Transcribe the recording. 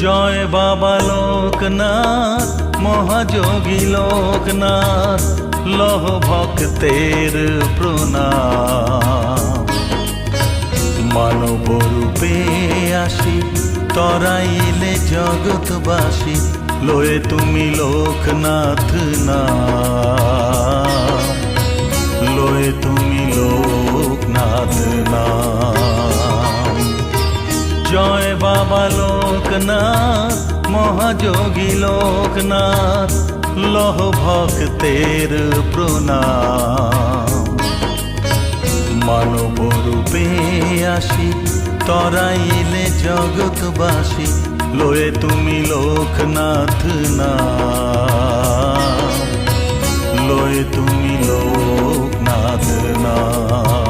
জয় বাবা লোকনাথ মহাযোগী লোকনাথ, লহ ভক্তের প্রণাম। মানব রূপে আসি তরাইলে জগৎবাসী, লয়ে তুমি লোকনাথ নাম, লয়ে তুমি লোকনাথ নাম। জয় বাবা লোকনাথ মহাযোগী লোকনাথ, লহ ভক্তের প্রণাম। মানব রূপে আসি তরাইলে জগৎবাসী, লয়ে তুমি লোকনাথ নাম, লয়ে তুমি লোকনাথ নাম।